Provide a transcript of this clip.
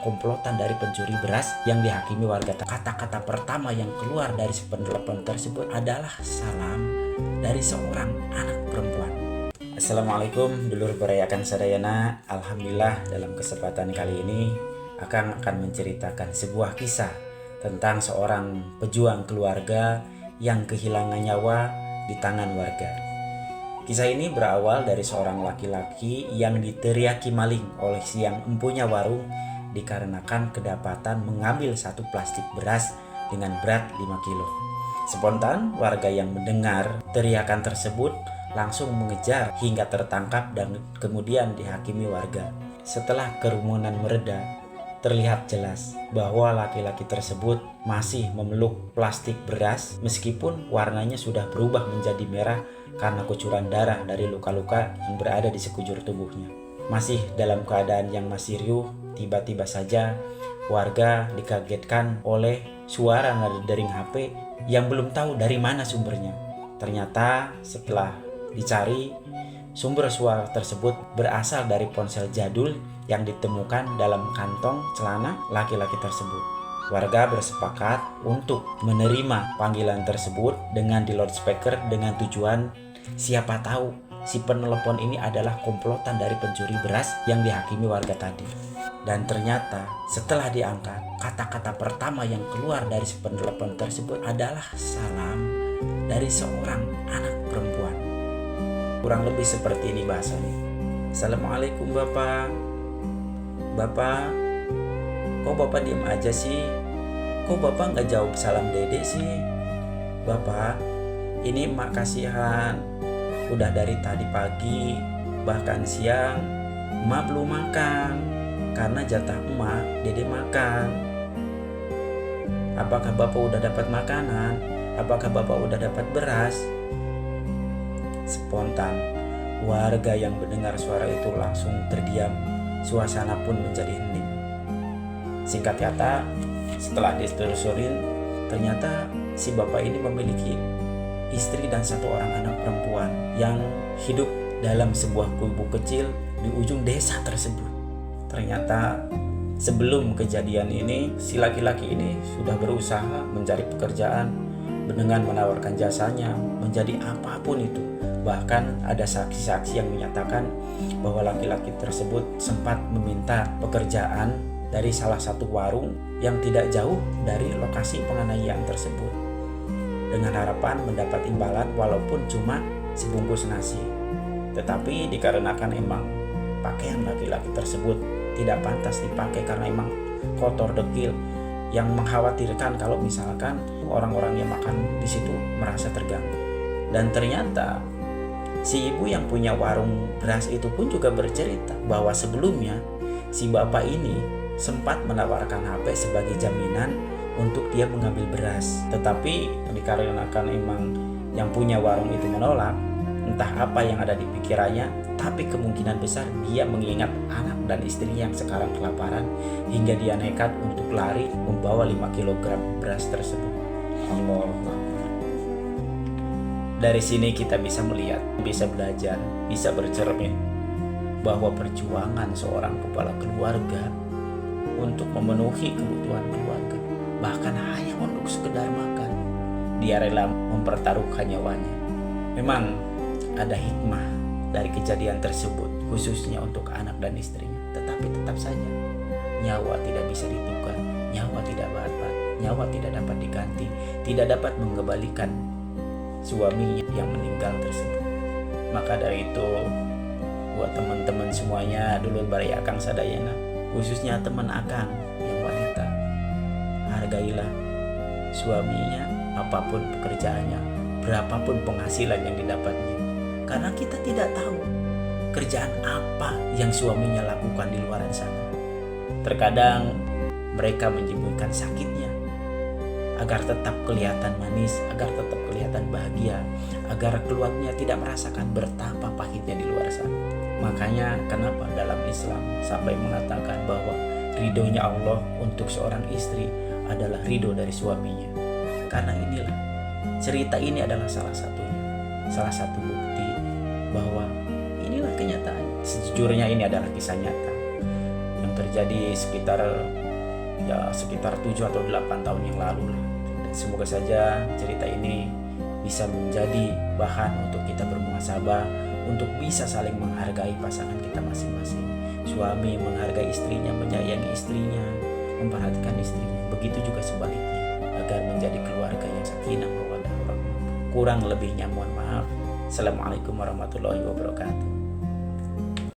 komplotan dari pencuri beras yang dihakimi warga. Kata-kata pertama yang keluar dari si penelepon tersebut adalah salam dari seorang anak perempuan. Assalamualaikum dulur berayakan sadayana. Alhamdulillah, dalam kesempatan kali ini akan menceritakan sebuah kisah tentang seorang pejuang keluarga yang kehilangan nyawa di tangan warga. Kisah ini berawal dari seorang laki-laki yang diteriaki maling oleh siang empunya warung dikarenakan kedapatan mengambil satu plastik beras dengan berat 5 kilo. Spontan warga yang mendengar teriakan tersebut langsung mengejar hingga tertangkap dan kemudian dihakimi warga. Setelah kerumunan mereda, terlihat jelas bahwa laki-laki tersebut masih memeluk plastik beras meskipun warnanya sudah berubah menjadi merah karena kucuran darah dari luka-luka yang berada di sekujur tubuhnya. Masih dalam keadaan yang masih riuh, tiba-tiba saja warga dikagetkan oleh suara nada dering HP yang belum tahu dari mana sumbernya. Ternyata setelah dicari, sumber suara tersebut berasal dari ponsel jadul yang ditemukan dalam kantong celana laki-laki tersebut. Warga bersepakat untuk menerima panggilan tersebut dengan di loudspeaker dengan tujuan siapa tahu si penelepon ini adalah komplotan dari pencuri beras yang dihakimi warga tadi. Dan ternyata setelah diangkat, kata-kata pertama yang keluar dari si penelepon tersebut adalah salam dari seorang anak perempuan. Kurang lebih seperti ini bahasanya. Assalamualaikum Bapak. Bapak, kok Bapak diam aja sih? Kok Bapak nggak jawab salam Dede sih? Bapak, ini emak kasihan. Udah dari tadi pagi, bahkan siang, emak belum makan. Karena jatah emak, Dede makan. Apakah Bapak udah dapat makanan? Apakah Bapak udah dapat beras? Spontan, warga yang mendengar suara itu langsung terdiam. Suasana pun menjadi hening. Singkat kata, setelah ditelusurin, ternyata si bapak ini memiliki istri dan satu orang anak perempuan yang hidup dalam sebuah kubu kecil di ujung desa tersebut. Ternyata sebelum kejadian ini, si laki-laki ini sudah berusaha mencari pekerjaan dengan menawarkan jasanya menjadi apapun itu. Bahkan ada saksi-saksi yang menyatakan bahwa laki-laki tersebut sempat meminta pekerjaan dari salah satu warung yang tidak jauh dari lokasi penganiayaan tersebut dengan harapan mendapat imbalan walaupun cuma sebungkus nasi. Tetapi dikarenakan emang pakaian laki-laki tersebut tidak pantas dipakai karena emang kotor dekil, yang mengkhawatirkan kalau misalkan orang-orang yang makan di situ merasa terganggu. Dan ternyata si ibu yang punya warung beras itu pun juga bercerita bahwa sebelumnya si bapak ini sempat menawarkan HP sebagai jaminan untuk dia mengambil beras. Tetapi dikarenakan emang yang punya warung itu menolak, entah apa yang ada di pikirannya, tapi kemungkinan besar dia mengingat anak dan istrinya yang sekarang kelaparan hingga dia nekat untuk lari membawa 5 kg beras tersebut. Allah. Dari sini kita bisa melihat, bisa belajar, bisa bercermin bahwa perjuangan seorang kepala keluarga untuk memenuhi kebutuhan keluarga, bahkan hanya untuk sekedar makan, dia rela mempertaruhkan nyawanya. Memang ada hikmah dari kejadian tersebut, khususnya untuk anak dan istrinya. Tetapi tetap saja nyawa tidak bisa ditukar, nyawa tidak dapat, nyawa tidak dapat diganti, tidak dapat mengembalikan suaminya yang meninggal tersebut. Maka dari itu, buat teman-teman semuanya, dulur baraya Akang sadayana, khususnya teman Akang yang wanita, hargailah suaminya apapun pekerjaannya, berapapun penghasilan yang didapatnya, karena kita tidak tahu kerjaan apa yang suaminya lakukan di luar sana. Terkadang mereka menyembunyikan sakitnya agar tetap kelihatan manis, agar tetap kelihatan bahagia, agar keluarganya tidak merasakan betapa pahitnya di luar sana. Makanya kenapa dalam Islam sampai mengatakan bahwa ridhonya Allah untuk seorang istri adalah ridho dari suaminya. Karena inilah, cerita ini adalah salah satu bukti bahwa inilah kenyataan. Sejujurnya ini adalah kisah nyata. Yang terjadi sekitar 7 atau 8 tahun yang lalu lah. Dan semoga saja cerita ini bisa menjadi bahan untuk kita bermuhasabah, untuk bisa saling menghargai pasangan kita masing-masing. Suami menghargai istrinya, menyayangi istrinya, memperhatikan istrinya. Begitu juga sebaliknya, agar menjadi keluarga yang sakinah mawaddah warahmah. Kurang lebihnya mohon maaf. Assalamualaikum warahmatullahi wabarakatuh.